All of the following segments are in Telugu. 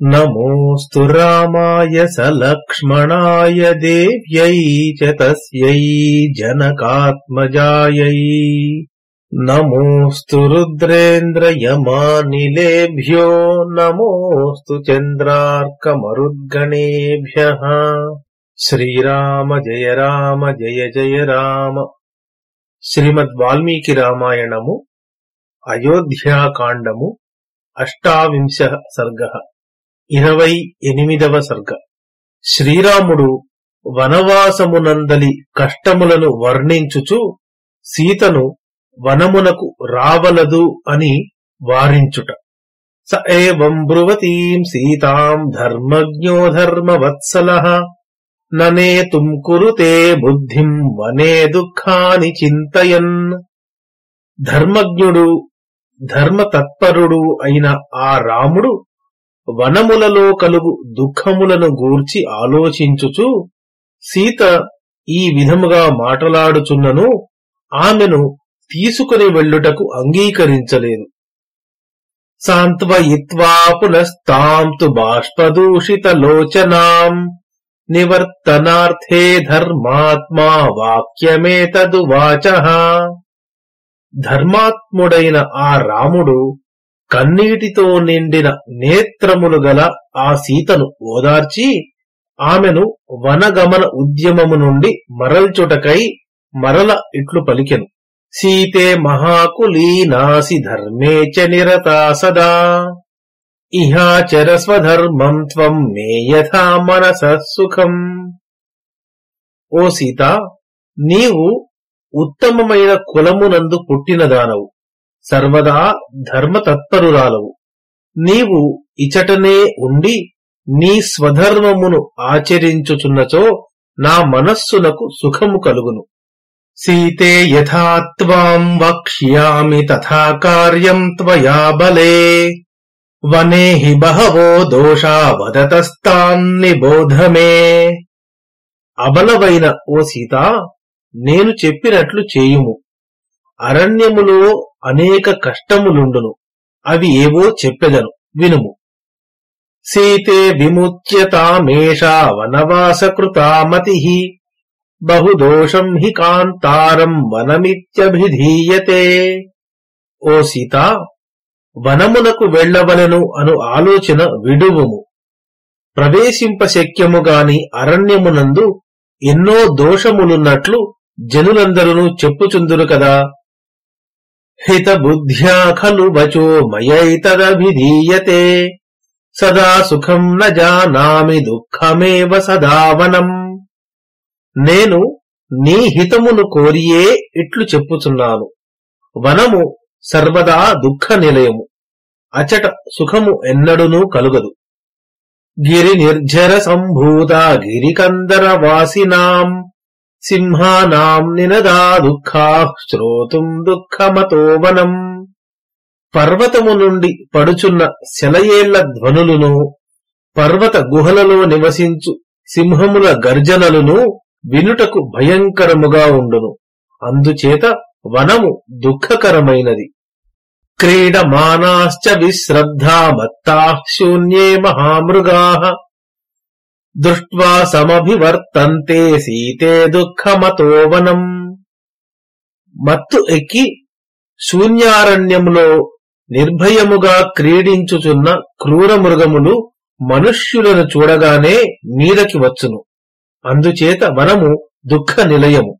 నమోస్తు రామాయ సలక్ష్మణాయ దేవ్యై చ తస్యై జనకాత్మజాయై. నమోస్తు రుద్రేంద్రయమానిలేభ్యో నమోస్తు చంద్రార్కమరుద్గణేభ్యః. శ్రీరామ జయ రామ జయ జయ రామ. శ్రీమద్ వాల్మీకి రామాయణము అయోధ్యాకాండము 28వ సర్గః 28వ సర్గ. శ్రీరాముడు వనవాసమునందలి కష్టములను వర్ణించుచు సీతను వనమునకు రావలదు అని వారించుట. స ఏవం బ్రువతీం సీతాం ధర్మజ్ఞో ధర్మవత్సలః ననేతుం కురుతే బుద్ధిం వనే దుఃఖాని చింతయన్. ధర్మజ్ఞుడు ధర్మతత్పరుడు అయిన ఆ రాముడు వనములలో కలుగు దుఃఖములను గూర్చి ఆలోచించుచు సీత ఈ విధముగా మాటలాడుచున్నను ఆమెను తీసుకుని వెళ్ళుటకు అంగీకరించలేదు. సాంత్వయిత్వా పునస్తాం తు బాష్పదూషిత లోచనాం నివర్తనార్థే ధర్మాత్మా వాక్యమేతదువాచః. ధర్మాత్ముడైన ఆ రాముడు కన్నీటితో నిండిన నేత్రములు గల ఆ సీతను ఓదార్చి ఆమెను వనగమన ఉద్యమము నుండి మరల్చుటకై మరల ఇట్లు పలికెను. సీతే మహాకులీనాసి ధర్మే చ నిరతా సదా ఇహాచర స్వధర్మం త్వం మే యథా మనసః సుఖం. ఓ సీత, నీవు ఉత్తమమైన కులమునందు పుట్టినదానవు, సర్వదా ధర్మతత్పరురాలవు. నీవు ఇచటనే ఉండి నీ స్వధర్మమును ఆచరించుచున్నచో నా మనస్సునకు సుఖము కలుగును. సీతే యథా త్వాం వక్ష్యామి తథా కార్యం త్వయా బలే వనే హి బహవో దోషా వదతస్తాన్ నిబోధ మే. అబలవైన ఓ సీత, నేను చెప్పినట్లు చేయుము. అరణ్యములో అనేక కష్టములుండును, అవి ఏవో చెప్పెదను, వినుము. సీతే విముచ్యతామేషా వనవాసకృతా మతిః బహుదోషం హి కాంతారం వనమిత్యభిధీయతే. ఓ సీత, వనమునకు వెళ్లవలెను అను ఆలోచన విడువుము. ప్రవేశింపశక్యముగాని అరణ్యమునందు ఎన్నో దోషములున్నట్లు జనులందరూ చెప్పుచుందురు కదా. హిత బుద్ధ్యా ఖలు వచో మయైతదభిధీయతే సదా సుఖం న జానామి దుఃఖమేవ సదావనం. నేను నీ హితమును కోరియే ఇట్లు చెప్పుచున్నాను. వనము సర్వదా దుఃఖ నిలయము, అచట సుఖము ఎన్నడునూ కలుగదు. గిరి నిర్జర సంభూత గిరికందర వాసినాం సింహానాం నినదా దుఃఖాః శ్రోతుం దుఃఖమతో వనం. పర్వతము నుండి పడుచున్న సెలయేళ్ల ధ్వనులను, పర్వత గుహలలో నివసించు సింహముల గర్జనలను వినుటకు భయంకరముగా ఉండును. అందుచేత వనము దుఃఖకరమైనది. క్రీడమానాశ్చ విశ్రద్ధా మత్తాః శూన్యే మహామృగాః దృష్ట్వా సమభివర్తంతే సీతే దుఃఖమతో వనం. మత్తు ఎక్కి శూన్యారణ్యములో నిర్భయముగా క్రీడించుచున్న క్రూర మృగములు మనుష్యులను చూడగానే మీదకి వచ్చును. అందుచేత వనము దుఃఖ నిలయము.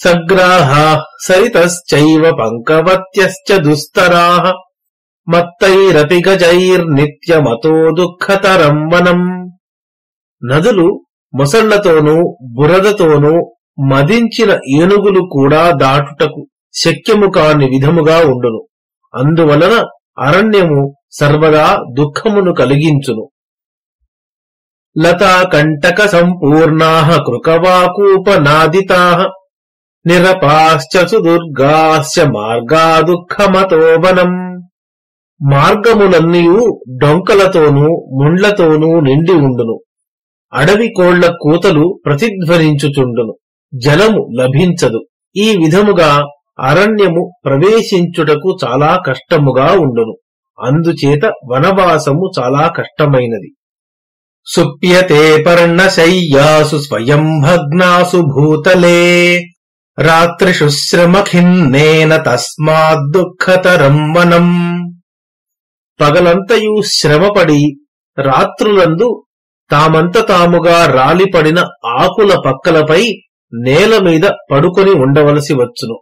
సగ్రాహాః సరితశ్చైవ పంకవత్యశ్చ దుస్తరాః మత్తైరపి గజైర్నిత్యమతో దుఃఖతరం వనం. నదులు మొసళ్లతోనూ బురదతోనూ మదించిన ఏనుగులు కూడా దాటుటకు శక్యము కాని విధముగా ఉండును. అందువలన అరణ్యము సర్వదా దుఃఖమును కలిగించును. లతా కంటక సంపూర్ణాః కృకవాకూపనాదితాః నిరపాశ్చ సుదుర్గాశ్చ మార్గా దుఃఖమతో వనం. మార్గములన్నీయు డొంకలతోనూ ముండ్లతోనూ నిండి ఉండును. అడవి కోళ్ల కూతలు ప్రతిధ్వనించుచుండును. జలము లభించదు. ఈ విధముగా అరణ్యము ప్రవేశించుటకు చాలా కష్టముగా ఉండును. అందుచేత వనవాసము చాలా కష్టమైనది. సుప్యతే పర్ణశయ్యాసు స్వయం భగ్నాసు భూతలే రాత్రిషు శ్రమఖిన్నేన తస్మాద్దుఃఖతరం వనం. పగలంతయు శ్రమపడి రాత్రులందు తామంత తాముగా రాలిపడిన ఆకుల పక్కలపై నేల మీద పడుకొని ఉండవలసి వచ్చును.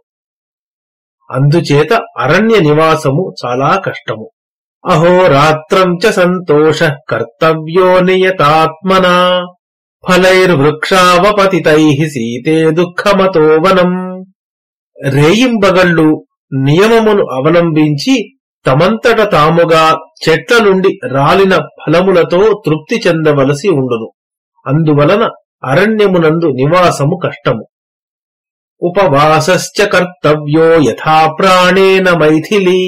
అందుచేత అరణ్య నివాసము చాలా కష్టము. అహోరాత్రం చ సంతోష కర్తవ్యో నియతాత్మనా ఫలైర్వృక్షావపతితైః సీతే దుఃఖమతో వనం. రేయింబగళ్ళు నియమమును అవలంబించి తమంతట తాముగా చెట్ల నుండి రాలిన ఫలములతో తృప్తి చెందవలసి ఉండును. అందువలన అరణ్యమునందు నివాసము కష్టము. ఉపవాసశ్చ కర్తవ్యో యథా ప్రాణేన మైథిలీ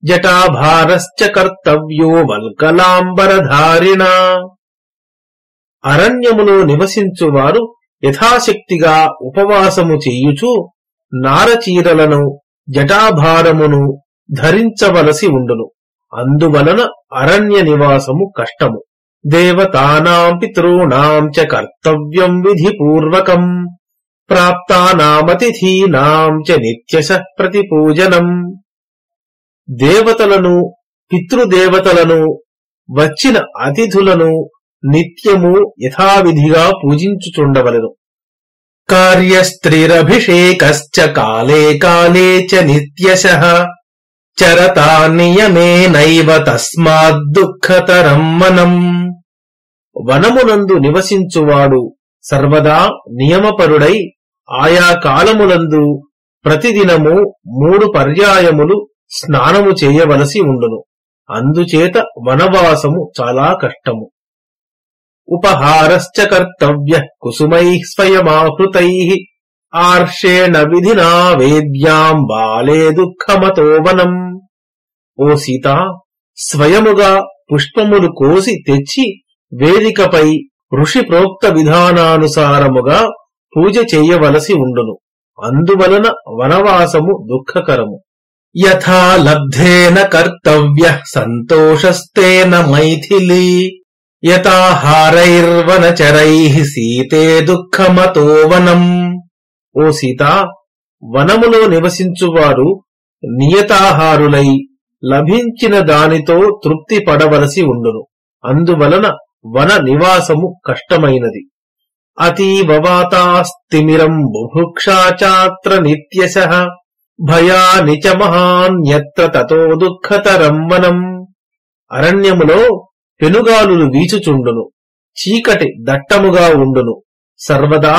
జటాభారశ్చ కర్తవ్యో వల్కలాంబరధారిణా. అరణ్యములో నివసించువారు యథాశక్తిగా ఉపవాసము చేయుచు నారచీరలను జటాభారమును ధరించవలసి ఉండును. అందువలన అరణ్య నివాసము కష్టము. దేవతానాం పితॄణాం చ కర్తవ్యం విధిపూర్వకం ప్రాప్తానామతిథీనాం చ నిత్యశః ప్రతిపూజనం. దేవతలను పితృదేవతలను వచ్చిన అతిథులను నిత్యము యథావిధిగా పూజించుచుండవలెను. కార్యస్త్రీరభిషేకశ్చ కాలే కాలే చ నిత్యశః చరతా నియమేనైవ తస్మాద్దుఃఖతరం వనం. వనమునందు నివసించువాడు సర్వదా నియమపరుడై ఆయా కాలములందు ప్రతిదినము 3 పర్యాయములు స్నానము చేయవలసి ఉండును. అందుచేత వనవాసము చాలా కష్టము. ఉపహారశ్చ కర్తవ్యః కుసుమైః స్వయమాహృతైః ఆర్షేణ విధినా వేద్యాం బాలే దుఃఖమతో వనం. ఓ సీత, స్వయముగా పుష్పములు కోసి తెచ్చి వేదికపై ఋషి ప్రోక్త విధానానుసారముగా పూజ చెయ్యవలసి ఉండును. అందువలన వనవాసము దుఃఖకరము. యథా లబ్ధేన కర్తవ్యః సంతోషస్తేన మైథిలీ యథాహారైర్వనచరైః సీతే దుఃఖమతో వనం. ఓ సీత, వనములో నివసించువారు నియతాహారులై లభించిన దానితో తృప్తి పడవలసి ఉండును. అందువలన వన నివాసము కష్టమైనది. అతీవ వాతాస్తిమిరం బుభుక్షా చాత్ర నిత్యశః భయాని చ మహాన్యత్ర తతో దుఃఖతరం వనం. అరణ్యములో పెనుగాలులు వీచుచుండును, చీకటి దట్టముగా ఉండును, సర్వదా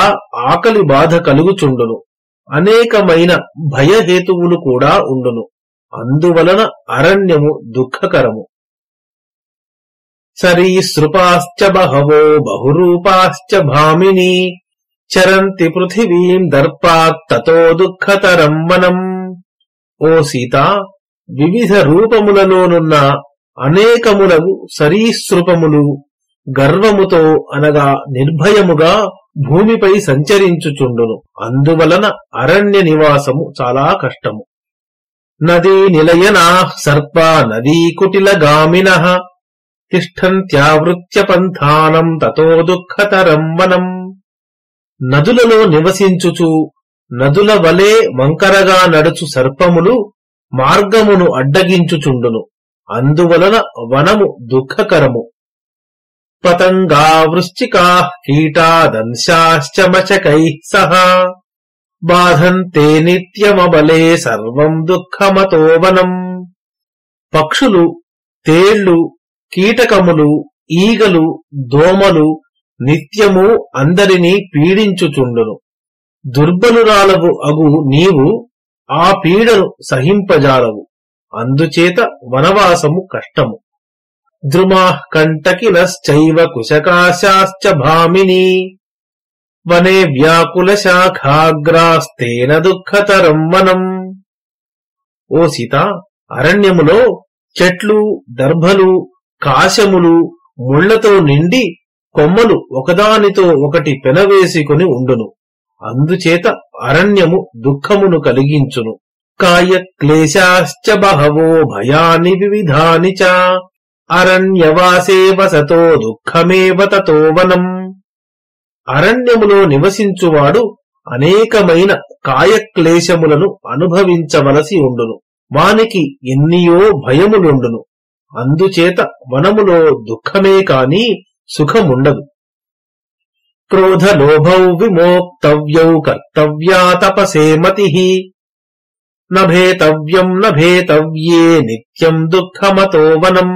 ఆకలి బాధ కలుగుచుండును, అనేకమైన భయహేతువులు కూడా ఉండును. అందువలన అరణ్యము దుఃఖకరము. సరీసృపాశ్చ బహవో బహురూపాశ్చ భామినీ చరంతి పృథివీం దర్పాత్ తతో దుఃఖతరం వనం. ఓ సీత, వివిధ రూపములలోనున్న అనేకములగు సరీసృపములు గర్వముతో అనగా నిర్భయముగా భూమిపై సంచరించుచుండును. అందువలన అరణ్య నివాసము చాలా కష్టము. నదీ నిలయనాః సర్పా నదీ కుటిలగామినః తిష్టంత్యావృత్య పంథానం తతో దుఃఖతరం వనం. నదులలో నివసించుచు నదుల వలె వంకరగా నడుచు సర్పములు మార్గమును అడ్డగించుచుండును. అందువలన వనము దుఃఖకరము. పతంగా వృశ్చికా కీటా దంశాశ్చ మశకైః సహా బాధంతే నిత్యమబలే సర్వం దుఃఖమతో వనం. పక్షులు, తేళ్లు, కీటకములు, ఈగలు, దోమలు నిత్యము అందరినీ పీడించుచుండును. దుర్బలురాలవు అగు నీవు ఆ పీడను సహింపజాలవు. అందుచేత వనవాసము కష్టము. ద్రుమాః కంటకినశ్చైవ కుశకాశాశ్చ భామినీ వనే వ్యాకుల శాఖాగ్రాస్తేన దుఃఖతరం వనం. ఓ సీత, అరణ్యములో చెట్లు, దర్భలు, కాశములు, ముళ్లతో నిండి కొమ్మలు ఒకదానితో ఒకటి పెనవేసుకుని ఉండును. అందుచేత అరణ్యము దుఃఖమును కలిగించును. కాయక్లేశాశ్చ బహవో భయాని వివిధాని చ అరణ్యవాసే వసతో దుఃఖమేవ తతో వనం. అరణ్యములో నివసించువాడు అనేకమైన కాయక్లేశములను అనుభవించవలసి ఉండును. వానికి ఎన్నియో భయములుండును. అందుచేత వనములో దుఃఖమే కాని సుఖముండదు. క్రోధలోభౌ విమోక్తవ్యౌ కర్తవ్యా తపసే మతిః నభేతవ్యం నభేతవ్యే నిత్యం దుఃఖమతో వనం.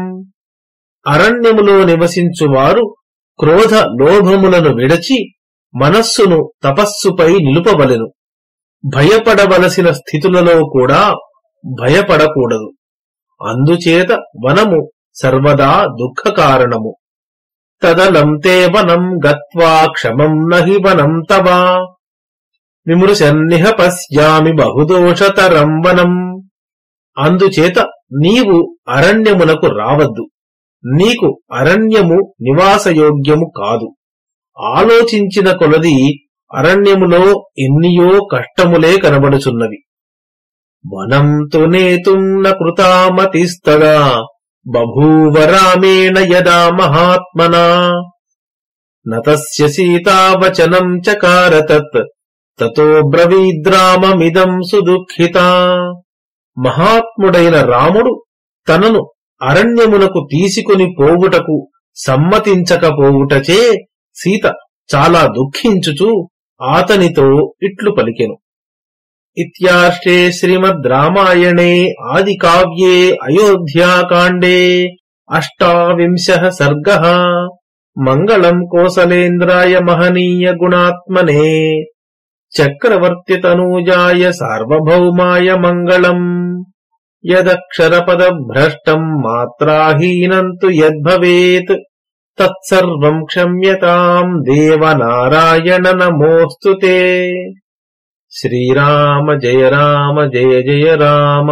అరణ్యములో నివసించువారు క్రోధ లోభములను విడచి మనస్సును తపస్సుపై నిలుపవలెను. భయపడవలసిన స్థితులలో కూడా భయపడకూడదు. అందుచేత వనము సర్వదా దుఃఖకారణము. తదలం తే వనం గత్వా క్షమం నహి వనం తవా విమృశన్నిహ పశ్యామి బహుదోషతరం వనం. అందుచేత నీవు అరణ్యమునకు రావద్దు. నీకు అరణ్యము నివాసయోగ్యము కాదు. ఆలోచించిన కొలది అరణ్యములో ఎన్నియో కష్టములే కనబడుచున్నవి. వనం తు నేతుం న కృతామతిస్తదా బభూవ రామేణ యదా మహాత్మనా నతస్య సీతావచనం చకార తత్ తతో బ్రవీద్రామమిదం సుదుఃఖితా. మహాత్ముడైన రాముడు తనను అరణ్యమునకు తీసుకుని పోవుటకు సమ్మతించకపోవుటచే సీత చాలా దుఃఖించుచు ఆతనితో ఇట్లు పలికెను. ఇత్యార్షే శ్రీమద్ రామాయణే ఆది కావ్యే అయోధ్యాకాండే 28 సర్గః. మంగళం కోసలేంద్రాయ మహనీయ గుణాత్మనే చక్రవర్తితనూజాయ సార్వభౌమాయ మంగళం. యదక్షరపదభ్రష్టం మాత్రాహీనం తు యద్భవేత్ తత్సర్వం క్షమ్యతాం దేవనారాయణ నమోస్తుతే. శ్రీరామ జయ రామ జయ జయ రామ.